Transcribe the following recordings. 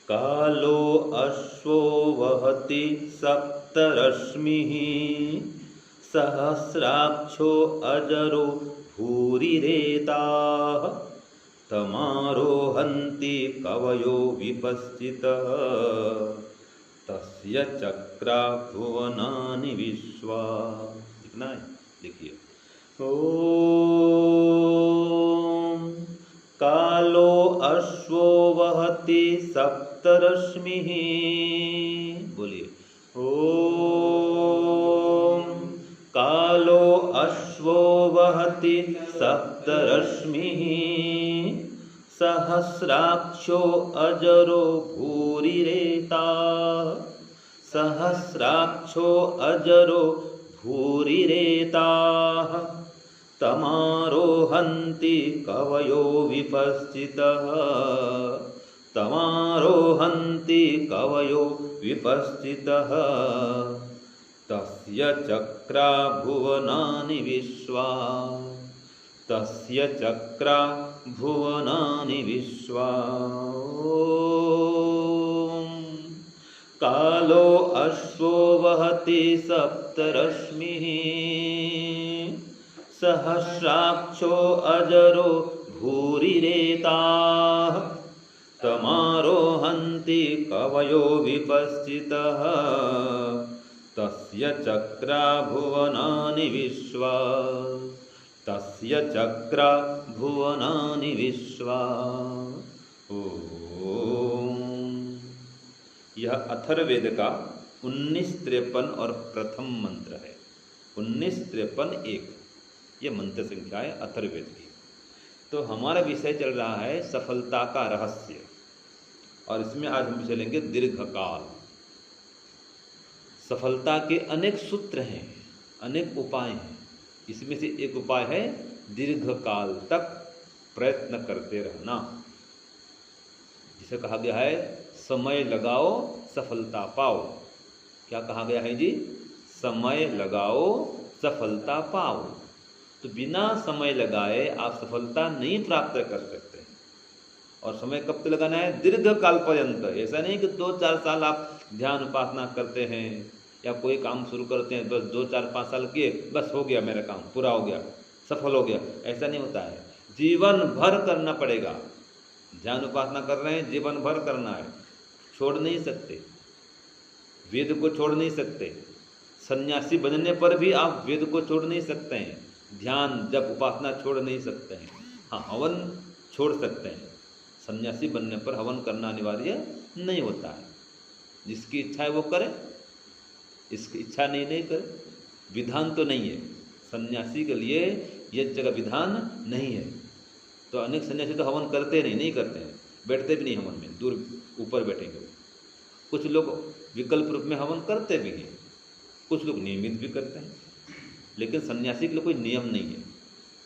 कालो अश्वो वहति सप्तरश्मिः सहस्राक्षो अजरो भूरिरेताः तमारोहन्ति कवयो विपश्चितः तस्य चक्रा भुवनानि विश्वा। लिखना है, लिखिए। ओम कालो अश्वो वहति सप्तरश्मिः, बोलिए। ओम कालो अश्वो वहति सप्तरश्मिः सहस्राक्षो अजरो भूरिरेताः सहस्राक्षो अजरो भूरिरेताः तमारोहन्ति कवयो विपश्चितः तमारोहन्ति कवयो विपश्चितः तस्य चक्रा भुवनानि विश्वा तस्य चक्रा भुवनानि विश्वा। कालो अश्वो वहति सप्तरश्मिः सहस्राक्षो अजरो भूरिरेताः तमारोहन्ति कवयो विपश्चितः तस्य चक्रा भुवनानि विश्वा तस्य चक्रा भुवनानि विश्वा। ओम। यह अथर्ववेद का 1953 और प्रथम मंत्र है। 1953-1 यह मंत्र संख्या है अथर्ववेद की। तो हमारा विषय चल रहा है सफलता का रहस्य, और इसमें आज हम चलेंगे दीर्घकाल। सफलता के अनेक सूत्र हैं, अनेक उपाय हैं। इसमें से एक उपाय है दीर्घकाल तक प्रयत्न करते रहना, जिसे कहा गया है समय लगाओ सफलता पाओ। क्या कहा गया है जी? समय लगाओ सफलता पाओ। तो बिना समय लगाए आप सफलता नहीं प्राप्त कर सकते। और समय कब तक लगाना है? दीर्घ काल पर्यंत। ऐसा नहीं कि 2-4 साल आप ध्यान उपासना करते हैं या कोई काम शुरू करते हैं, बस 2-4-5 साल किए, बस हो गया मेरा काम, पूरा हो गया, सफल हो गया। ऐसा नहीं होता है, जीवन भर करना पड़ेगा। ध्यान उपासना कर रहे हैं, जीवन भर करना है, छोड़ नहीं सकते। वेद को छोड़ नहीं सकते। सन्यासी बनने पर भी आप वेद को छोड़ नहीं सकते हैं। ध्यान जब उपासना छोड़ नहीं सकते हैं। हाँ, हवन छोड़ सकते हैं। सन्यासी बनने पर हवन करना अनिवार्य नहीं होता है। जिसकी इच्छा है वो करे, इसकी इच्छा नहीं करे। विधान तो नहीं है सन्यासी के लिए, यह जगह विधान नहीं है। तो अनेक सन्यासी तो हवन करते नहीं करते हैं, बैठते भी नहीं हवन में, दूर ऊपर बैठेंगे। कुछ लोग विकल्प रूप में हवन करते भी हैं, कुछ लोग नियमित भी करते हैं। लेकिन सन्यासी के लिए कोई नियम नहीं है।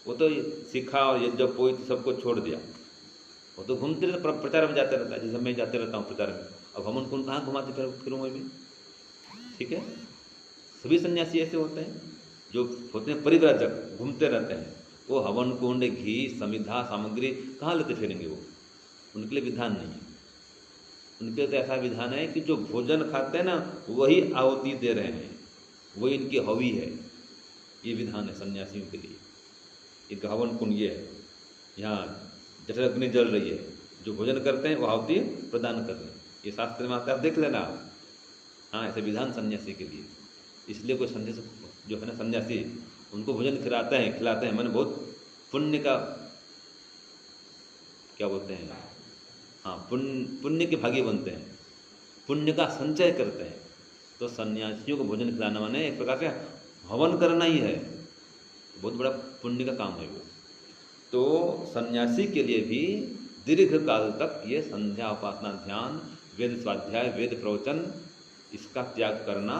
वो तो सिखा और यज्ञोपवीत सबको छोड़ दिया। वो तो घूमते रहते, प्रचार में जाते रहता है। जैसे मैं जाते रहता हूँ प्रचार में, अब हमन कौन कहाँ घुमाते फिरूँ मैं भी, ठीक है। सभी सन्यासी ऐसे होते हैं जो होते हैं परिव्राजक, घूमते रहते हैं। वो हवन कुंड, घी, समिधा, सामग्री कहाँ लेते फिरेंगे? वो उनके लिए विधान नहीं है। उनके लिए तो ऐसा विधान है कि जो भोजन खाते हैं ना, वही आहुति दे रहे हैं, वही इनकी हवी है। ये विधान है सन्यासियों के लिए। एक हवन कुंड ये है, यहाँ जैसे अग्नि जल रही है, जो भोजन करते हैं वो आहुति प्रदान कर रहे हैं। ये शास्त्र में आता है, आप देख लेना। हाँ, ऐसे विधान सन्यासी के लिए। इसलिए कोई सन्यासी जो है ना, सन्यासी उनको भोजन खिलाते हैं, मैंने बहुत पुण्य का, क्या बोलते हैं, हाँ, पुण्य के भागी बनते हैं, पुण्य का संचय करते हैं। तो सन्यासियों को भोजन खिलाना माने एक प्रकार से हवन करना ही है। बहुत बड़ा पुण्य का काम है वो। तो सन्यासी के लिए भी दीर्घ काल तक ये संध्या, उपासना, ध्यान, वेद स्वाध्याय, वेद प्रवचन, इसका त्याग करना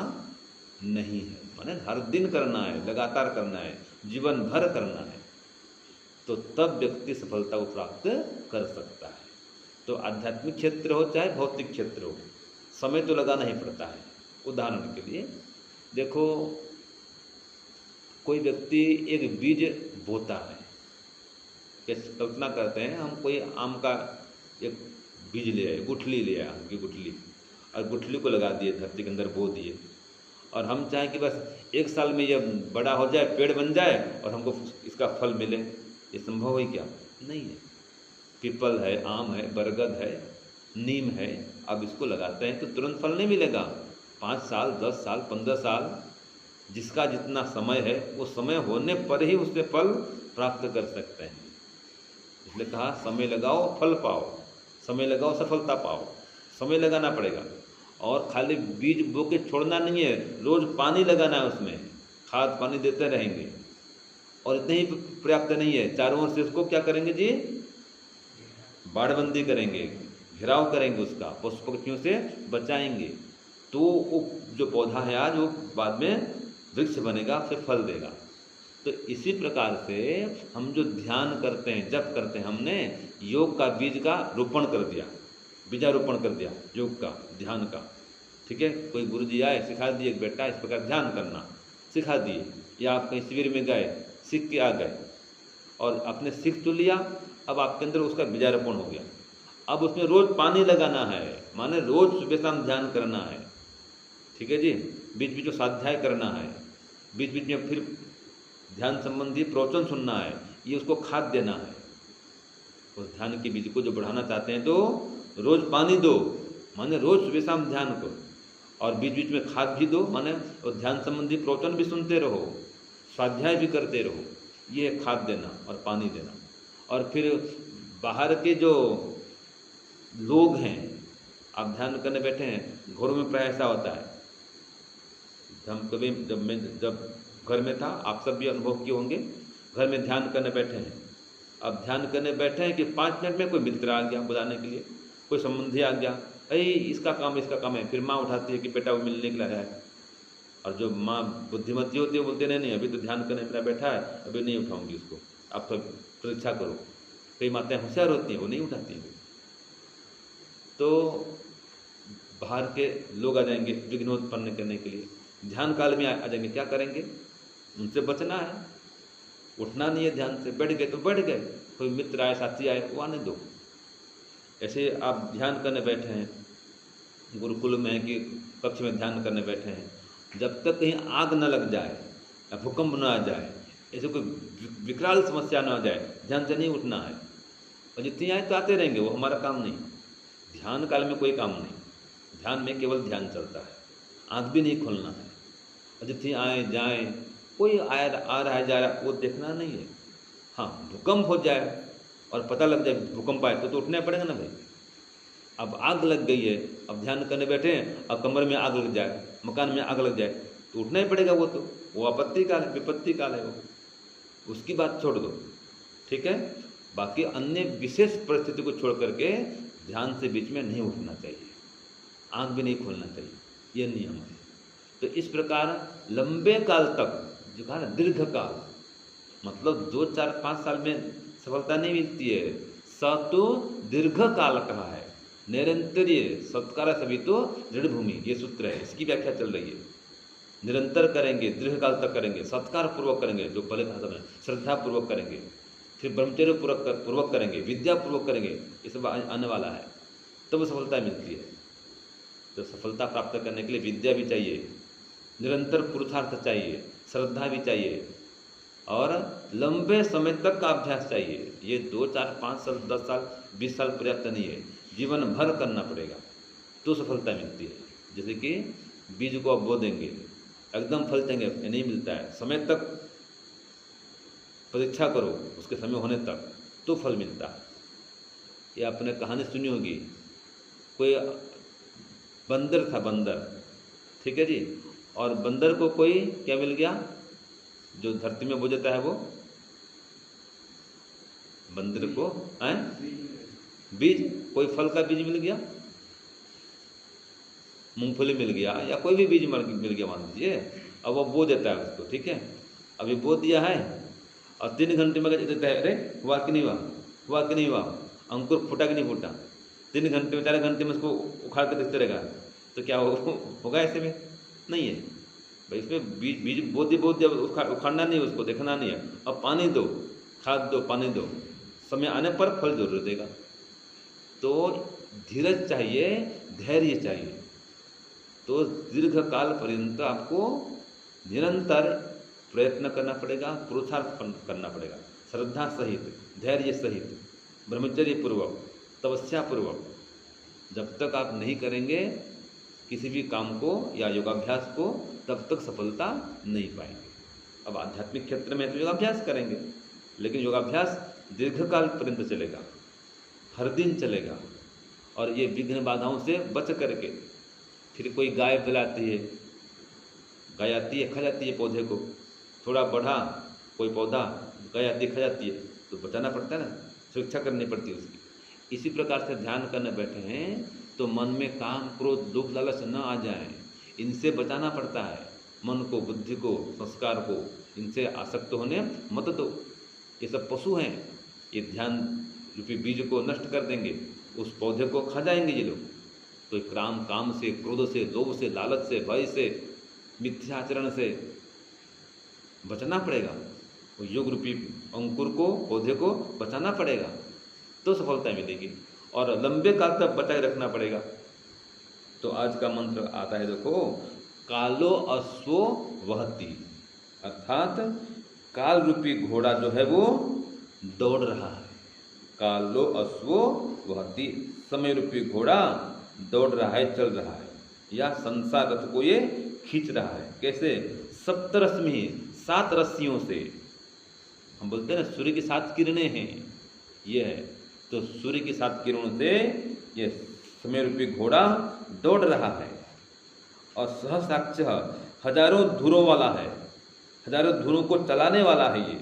नहीं है। माने हर दिन करना है, लगातार करना है, जीवन भर करना है। तो तब व्यक्ति सफलता को प्राप्त कर सकता है। तो आध्यात्मिक क्षेत्र हो चाहे भौतिक क्षेत्र हो, समय तो लगाना ही पड़ता है। उदाहरण के लिए देखो, कोई व्यक्ति एक बीज बोता है, कैसे कल्पना करते हैं हम, कोई आम का एक बीज ले आए, गुठली ले आए, आम की गुठली, और गुठली को लगा दिए, धरती के अंदर बो दिए, और हम चाहें कि बस 1 साल में यह बड़ा हो जाए, पेड़ बन जाए और हमको इसका फल मिले, ये संभव है क्या? नहीं है। पीपल है, आम है, बरगद है, नीम है, अब इसको लगाते हैं तो तुरंत फल नहीं मिलेगा। 5 साल, 10 साल, 15 साल, जिसका जितना समय है वो समय होने पर ही उससे फल प्राप्त कर सकते हैं। इसलिए कहा समय लगाओ फल पाओ, समय लगाओ सफलता पाओ, समय लगाना पड़ेगा। और खाली बीज बो के छोड़ना नहीं है, रोज पानी लगाना है, उसमें खाद पानी देते रहेंगे। और इतने ही पर्याप्त नहीं है, चारों ओर से उसको क्या करेंगे जी? बाड़बंदी करेंगे, घेराव करेंगे, उसका पशु पक्षियों से बचाएंगे, तो वो जो पौधा है आज वो बाद में वृक्ष बनेगा, फिर फल देगा। तो इसी प्रकार से हम जो ध्यान करते हैं, जप करते हैं, हमने योग का बीज का रोपण कर दिया, बीजारोपण कर दिया योग का, ध्यान का। ठीक है, कोई गुरुजी आए सिखा दिए, बेटा इस प्रकार ध्यान करना, सिखा दिए, या आप कहीं शिविर में गए सीख के आ गए, और आपने सीख तो लिया, अब आपके अंदर उसका बीजारोपण हो गया। अब उसमें रोज पानी लगाना है, माने रोज सुबह शाम ध्यान करना है। ठीक है जी, बीच बीच में स्वाध्याय करना है, बीच बीच में फिर ध्यान संबंधी प्रवचन सुनना है, ये उसको खाद देना है। उस ध्यान के बीज को जो बढ़ाना चाहते हैं तो रोज पानी दो, माने रोज सुबह शाम ध्यान करो, और बीच बीच में खाद भी दो, माने और ध्यान संबंधी प्रवचन भी सुनते रहो, स्वाध्याय भी करते रहो, ये खाद देना और पानी देना। और फिर बाहर के जो लोग हैं, आप ध्यान करने बैठे हैं, घरों में प्राय ऐसा होता है, हम कभी जब घर में था, आप सब भी अनुभव किए होंगे, घर में ध्यान करने बैठे हैं, अब ध्यान करने बैठे हैं कि 5 मिनट में कोई मित्र आ गया बुलाने के लिए, कोई संबंधी आ गया, अरे इसका काम है, फिर माँ उठाती है कि बेटा वो मिलने के लिए आया है। और जो माँ बुद्धिमती होती है बोलते नहीं अभी तो ध्यान करने मेरा बैठा है, अभी नहीं उठाऊंगी उसको, आप सब प्रतीक्षा करो। कई माताएं होशियार होती हैं, वो नहीं उठाती हैं। तो बाहर के लोग आ जाएंगे विघ्नोत्पन्न करने के लिए, ध्यान काल में आ जाएंगे, क्या करेंगे? उनसे बचना है, उठना नहीं है ध्यान से, बैठ गए तो बैठ गए, कोई मित्र आए, साथी आए, वो आने दो। ऐसे आप ध्यान करने बैठे हैं, गुरुकुल में कि कक्ष में ध्यान करने बैठे हैं, जब तक कहीं आग न लग जाए या भूकंप न आ जाए, ऐसे कोई विकराल समस्या न आ जाए, ध्यान से नहीं उठना है। और जितनी आए तो आते रहेंगे, वो हमारा काम नहीं। ध्यान काल में कोई काम नहीं, ध्यान में केवल ध्यान चलता है, आँख भी नहीं खोलना है। और जितनी आए जाएँ, कोई आ रहा है जा रहा है वो देखना नहीं है। हाँ, भूकंप हो जाए और पता लग जाए भूकंप आए तो उठना पड़ेगा ना भाई। अब आग लग गई है, अब ध्यान करने बैठे हैं, अब कमरे में आग लग जाए, मकान में आग लग जाए तो उठना ही पड़ेगा। वो आपत्ति काल है, विपत्ति काल है, वो उसकी बात छोड़ दो। ठीक है, बाकी अन्य विशेष परिस्थिति को छोड़ करके ध्यान से बीच में नहीं उठना चाहिए, आँख भी नहीं खोलना चाहिए, ये नियम है। तो इस प्रकार लंबे काल तक, जो कहा ना दीर्घ काल, मतलब 2, 4, 5 साल में सफलता नहीं मिलती है, सतु दीर्घ काल कहा है, निरंतरीय सत्कार सभी तो दृढ़ भूमि, ये सूत्र है, इसकी व्याख्या चल रही है। निरंतर करेंगे, दीर्घ काल तक करेंगे, सत्कार पूर्वक करेंगे, जो पहले कहा था, श्रद्धा पूर्वक करेंगे, फिर ब्रह्मचर्य पूर्वक करेंगे, विद्या पूर्वक करेंगे, ये सब आने वाला है, तब सफलता मिलती है। तो सफलता प्राप्त करने के लिए विद्या भी चाहिए, निरंतर पुरुषार्थ चाहिए, श्रद्धा भी चाहिए, और लंबे समय तक का अभ्यास चाहिए। ये 2, 4, 5 साल, 10 साल, 20 साल पर्याप्त नहीं है, जीवन भर करना पड़ेगा तो सफलता मिलती है। जैसे कि बीज को आप बो देंगे, एकदम फल देंगे नहीं मिलता है, समय तक प्रतीक्षा करो, उसके समय होने तक तो फल मिलता है। ये आपने कहानी सुनी होगी, कोई बंदर था, बंदर, ठीक है जी, और बंदर को कोई क्या मिल गया, जो धरती में बो जाता है, वो बंदर को बीज, कोई फल का बीज मिल गया, मूंगफली मिल गया, या कोई भी बीज मिल गया मान लीजिए, अब वो बो देता है उसको। ठीक है, अभी बो दिया है और 3 घंटे में देता है, अरे हुआ कि नहीं हुआ, हुआ कि नहीं हुआ, अंकुर फूटा कि नहीं फूटा, 3 घंटे में 4 घंटे में उसको उखाड़ कर देखते रहेगा, तो क्या होगा ऐसे में? नहीं है। भाई इसमें बीज बीज बोते बोते उखाड़ना नहीं है, उसको देखना नहीं है, अब पानी दो, खाद दो, पानी दो, समय आने पर फल जरूर देगा। तो धीरज चाहिए, धैर्य चाहिए। तो दीर्घ काल पर्यंत आपको निरंतर प्रयत्न करना पड़ेगा, पुरुषार्थ करना पड़ेगा, श्रद्धा सहित, धैर्य सहित, ब्रह्मचर्य पूर्वक, तपस्या पूर्वक। जब तक आप नहीं करेंगे किसी भी काम को या योगाभ्यास को, तब तक सफलता नहीं पाएंगे। अब आध्यात्मिक क्षेत्र में तो योगाभ्यास करेंगे, लेकिन योगाभ्यास दीर्घकाल पर्यंत चलेगा, हर दिन चलेगा। और ये विघ्न बाधाओं से बच करके, फिर कोई गाय बुलाती है, गाय आती है, खा जाती है पौधे को, थोड़ा बढ़ा कोई पौधा, गाय आती खा जाती है, तो बचाना पड़ता है ना, सुरक्षा करनी पड़ती है उसकी। इसी प्रकार से ध्यान करने बैठे हैं तो मन में काम, क्रोध, लोभ, लालच न आ जाए, इनसे बचाना पड़ता है। मन को, बुद्धि को, संस्कार को इनसे आसक्त होने मत दो। ये सब पशु हैं, ये ध्यान रूपी बीज को नष्ट कर देंगे, उस पौधे को खा जाएंगे ये लोग। तो काम से, क्रोध से, लोभ से, लालच से, भय से, मिथ्याचरण से बचना पड़ेगा। वो योग रूपी अंकुर को, पौधे को बचाना पड़ेगा, तो सफलता मिलेगी। और लंबे काल तक बचाए रखना पड़ेगा। तो आज का मंत्र आता है, देखो, कालो अश्वो वहति, अर्थात काल रूपी घोड़ा जो है वो दौड़ रहा है। कालो अश्वो वहति, समय रूपी घोड़ा दौड़ रहा है, चल रहा है, या संसार रथ को ये खींच रहा है। कैसे? सप्तरश्मि, 7 रस्सियों से। हम बोलते हैं ना, सूर्य की 7 किरणें हैं, ये है। तो सूर्य की 7 किरणों से ये समय रूपी घोड़ा दौड़ रहा है। और सहस्राक्ष, हजारों धुरों वाला है, हजारों धुरों को चलाने वाला है ये।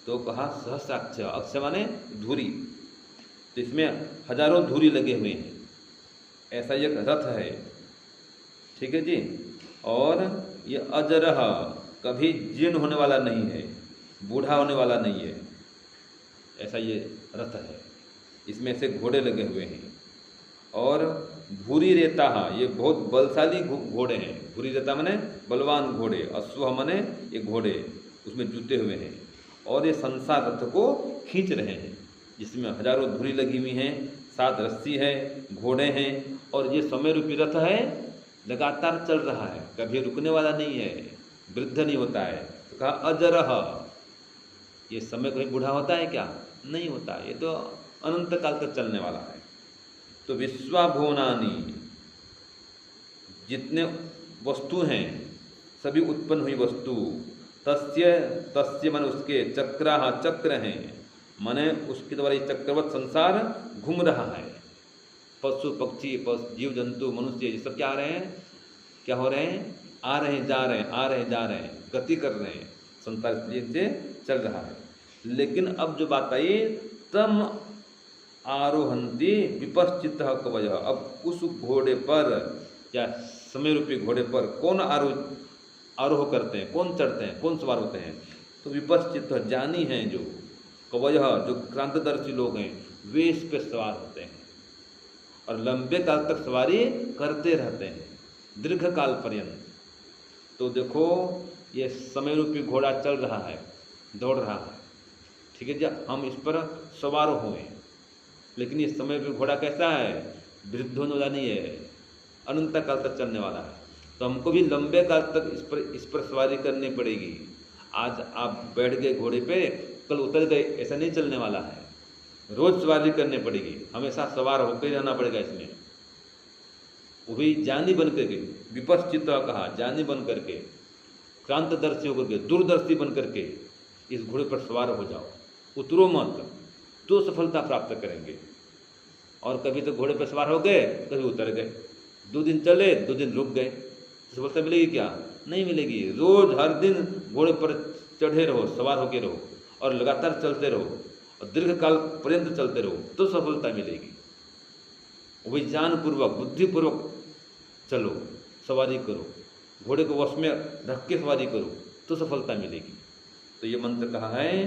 तो कहा सहस्राक्ष, अक्ष माने धुरी, तो इसमें हजारों धुरी लगे हुए हैं, ऐसा एक रथ है। ठीक है जी। और ये अजरह, कभी जीर्ण होने वाला नहीं है, बूढ़ा होने वाला नहीं है, ऐसा ये रथ है। इसमें से घोड़े लगे हुए हैं। और भूरी रेता, ये बहुत बलशाली घोड़े हैं। भूरी रेता माने बलवान घोड़े, अश्व माने ये घोड़े, उसमें जुटे हुए हैं। और ये संसार रथ को खींच रहे हैं, जिसमें हजारों धुरी लगी हुई हैं, 7 रस्सी है, घोड़े हैं। और ये समय रूपी रथ है, लगातार चल रहा है, कभी रुकने वाला नहीं है, वृद्ध नहीं होता है। तो कहा अजरह, ये समय कभी बूढ़ा होता है क्या? नहीं होता, ये तो अनंत काल तक चलने वाला है। तो विश्वाभुवनानि, जितने वस्तु हैं, सभी उत्पन्न हुई वस्तु, तस्य मन उसके, चक्राः, चक्र हैं, माने उसके द्वारा ये चक्रवत संसार घूम रहा है। पशु पक्षी, जीव जंतु, मनुष्य, ये सब क्या आ रहे हैं, क्या हो रहे हैं? आ रहे हैं, जा रहे हैं, आ रहे हैं, जा रहे हैं, गति कर रहे हैं, संसार से चल रहा है। लेकिन अब जो बात आई, तम आरोहंती विपश्चितः कवयः, अब उस घोड़े पर या समय रूपी घोड़े पर कौन आरोह करते हैं, कौन चढ़ते हैं, कौन सवार होते हैं? तो विपश्चित, ज्ञानी हैं जो, कवयः, जो क्रांतदर्शी लोग हैं, वे इस पर सवार होते हैं और लंबे काल तक सवारी करते रहते हैं, दीर्घ काल पर्यंत। तो देखो, ये समय रूपी घोड़ा चल रहा है, दौड़ रहा है, ठीक है जी, हम इस पर सवार हुए। लेकिन ये समय रूपी घोड़ा कैसा है? वृद्ध होने वाला नहीं है, अनंत काल तक चलने वाला है। तो हमको भी लंबे काल तक इस पर सवारी करनी पड़ेगी। आज आप बैठ गए घोड़े पे, कल उतर गए, ऐसा नहीं चलने वाला है। रोज सवारी करनी पड़ेगी, हमेशा सवार होकर रहना पड़ेगा इसमें। वो भी ज्ञानी बन करके, विपश्चित कहा, ज्ञानी बन करके, क्रांतदर्शी होकर के, दूरदर्शी बन करके इस घोड़े पर सवार हो जाओ, उतरो मत, तो सफलता प्राप्त करेंगे। और कभी तो घोड़े पर सवार हो गए, कभी उतर गए, 2 दिन चले, 2 दिन रुक गए, सफलता मिलेगी क्या? नहीं मिलेगी। रोज हर दिन घोड़े पर चढ़े रहो, सवार होके रहो और लगातार चलते रहो और दीर्घ काल पर्यंत चलते रहो, तो सफलता मिलेगी। वही ज्ञानपूर्वक, बुद्धिपूर्वक चलो, सवारी करो, घोड़े को वश में रख के सवारी करो, तो सफलता मिलेगी। तो ये मंत्र कहा है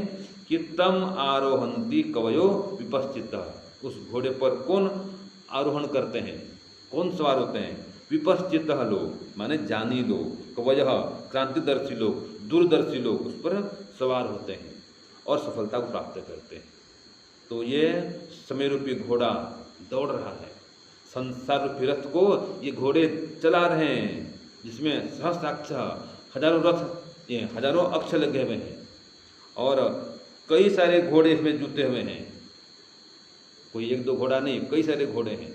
कि तम आरोहंती कवयो विपश्चितः, उस घोड़े पर कौन आरोहण करते हैं, कौन सवार होते हैं? विपश्चित लोग माने जानी लोग, कवयः क्रांतिदर्शी लोग, दूरदर्शी लोग उस पर सवार होते हैं और सफलता को प्राप्त करते हैं। तो ये समय रूपी घोड़ा दौड़ रहा है, संसार रूपी रथ को ये घोड़े चला रहे हैं, जिसमें सहस्राक्ष हजारों रथ, ये हजारों अक्ष लगे हुए हैं और कई सारे घोड़े इसमें जुटे हुए हैं। कोई एक दो घोड़ा नहीं, कई सारे घोड़े हैं,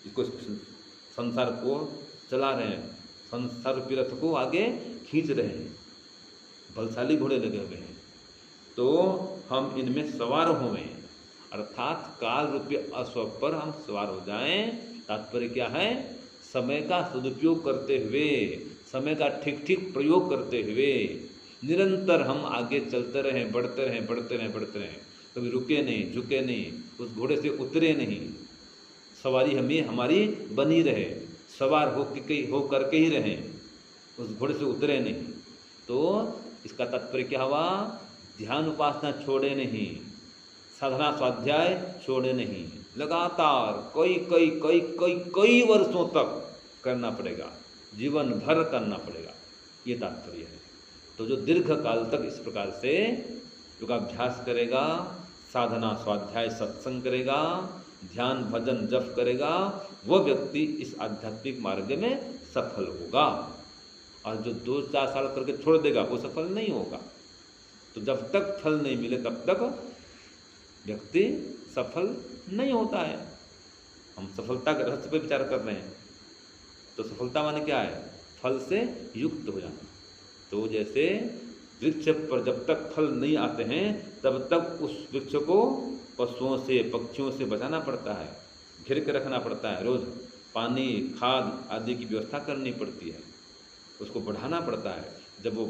इसको संसार को चला रहे हैं, संसार रूपी रथ को आगे खींच रहे हैं, बलशाली घोड़े लगे हुए हैं। तो हम इनमें सवार हुए, अर्थात काल रूपी अश्व पर हम सवार हो जाएं। तात्पर्य क्या है? समय का सदुपयोग करते हुए, समय का ठीक ठीक प्रयोग करते हुए निरंतर हम आगे चलते रहें, बढ़ते रहें, बढ़ते रहें, बढ़ते रहें, कभी रुके नहीं, झुके नहीं, उस घोड़े से उतरे नहीं। सवारी हमें हमारी बनी रहे, सवार हो करके ही रहें, उस घोड़े से उतरे नहीं। तो इसका तात्पर्य क्या हुआ? ध्यान उपासना छोड़े नहीं, साधना स्वाध्याय छोड़े नहीं, लगातार कई कई कई कई कई वर्षों तक करना पड़ेगा, जीवन भर करना पड़ेगा, ये तात्पर्य है। तो जो दीर्घ काल तक इस प्रकार से योगाभ्यास करेगा, साधना स्वाध्याय सत्संग करेगा, ध्यान भजन जप करेगा, वह व्यक्ति इस आध्यात्मिक मार्ग में सफल होगा। और जो 2-4 साल करके छोड़ देगा वो सफल नहीं होगा। तो जब तक फल नहीं मिले तब तक व्यक्ति सफल नहीं होता है। हम सफलता के रहस्य पर विचार कर रहे हैं। तो सफलता माने क्या है? फल से युक्त हो जाना। तो जैसे वृक्ष पर जब तक फल नहीं आते हैं तब तक उस वृक्ष को पशुओं से, पक्षियों से बचाना पड़ता है, घेर के रखना पड़ता है, रोज पानी, खाद आदि की व्यवस्था करनी पड़ती है, उसको बढ़ाना पड़ता है। जब वो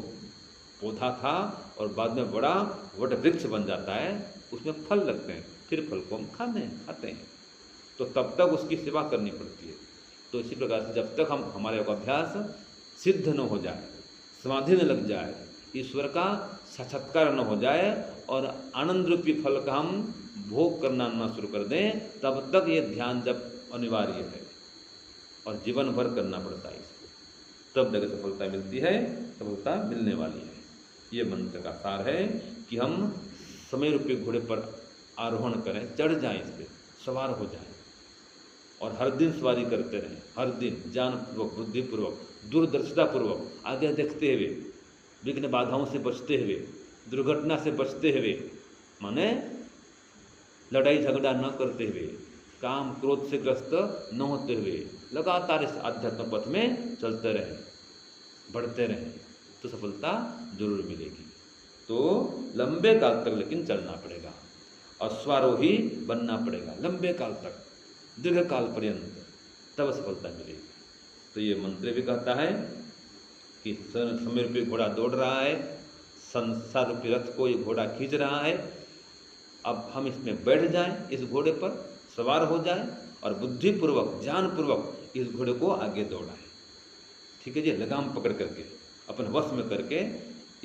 पौधा था और बाद में बड़ा वट वृक्ष बन जाता है, उसमें फल लगते हैं, फिर फल को हम खाते हैं। तो तब तक उसकी सेवा करनी पड़ती है। तो इसी प्रकार से जब तक हम हमारे अभ्यास सिद्ध न हो जाए, समाधि न लग जाए, ईश्वर का साक्षात्कार न हो जाए और आनंद रूपी फल का हम भोग करना न शुरू कर दें, तब तक ये ध्यान जब अनिवार्य है और जीवन भर करना पड़ता है इसको, तब जगह सफलता मिलती है, सफलता मिलने वाली है। ये मंत्र का सार है कि हम समय रूपी घोड़े पर आरोहण करें, चढ़ जाएं, इस पर सवार हो जाएं और हर दिन सवारी करते रहें, हर दिन ज्ञानपूर्वक, बुद्धिपूर्वक, दूरदर्शितापूर्वक आगे देखते हुए, विघ्न बाधाओं से बचते हुए, दुर्घटना से बचते हुए, माने लड़ाई झगड़ा न करते हुए, काम क्रोध से ग्रस्त न होते हुए लगातार इस आध्यात्म पथ में चलते रहें, बढ़ते रहें, तो सफलता जरूर मिलेगी। तो लंबे काल तक लेकिन चलना पड़ेगा, अश्वारोही बनना पड़ेगा लंबे काल तक, दीर्घ काल पर्यंत, तब सफलता मिलेगी। तो ये मंत्र भी कहता है कि समय रूपी घोड़ा दौड़ रहा है, संसार रूपी रथ को ये घोड़ा खींच रहा है। अब हम इसमें बैठ जाएं, इस घोड़े पर सवार हो जाएं और बुद्धिपूर्वक, ज्ञानपूर्वक इस घोड़े को आगे दौड़ाएं। ठीक है जी, लगाम पकड़ करके, अपने वश में करके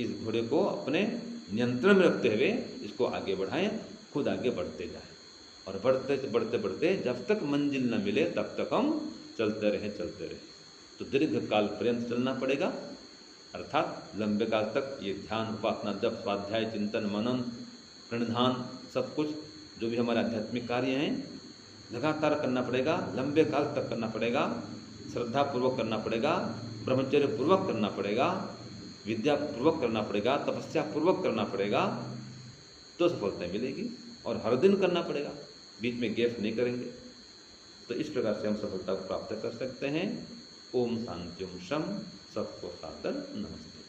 इस घोड़े को अपने नियंत्रण में रखते हुए इसको आगे बढ़ाएं, खुद आगे बढ़ते जाएं और बढ़ते बढ़ते बढ़ते जब तक मंजिल न मिले तब तक हम चलते रहें। तो दीर्घ काल पर्यंत चलना पड़ेगा, अर्थात लंबे काल तक ये ध्यान, उपासना, जप, स्वाध्याय, चिंतन, मनन, प्रणिधान, सब कुछ जो भी हमारे आध्यात्मिक कार्य हैं लगातार करना पड़ेगा, लंबे काल तक करना पड़ेगा, श्रद्धापूर्वक करना पड़ेगा, ब्रह्मचर्य पूर्वक करना पड़ेगा, विद्या पूर्वक करना पड़ेगा, तपस्या पूर्वक करना पड़ेगा, तो सफलता मिलेगी। और हर दिन करना पड़ेगा, बीच में गैप नहीं करेंगे। तो इस प्रकार से हम सफलता को प्राप्त कर सकते हैं। ओम शांति ओम शम। सबको सादर नमस्ते।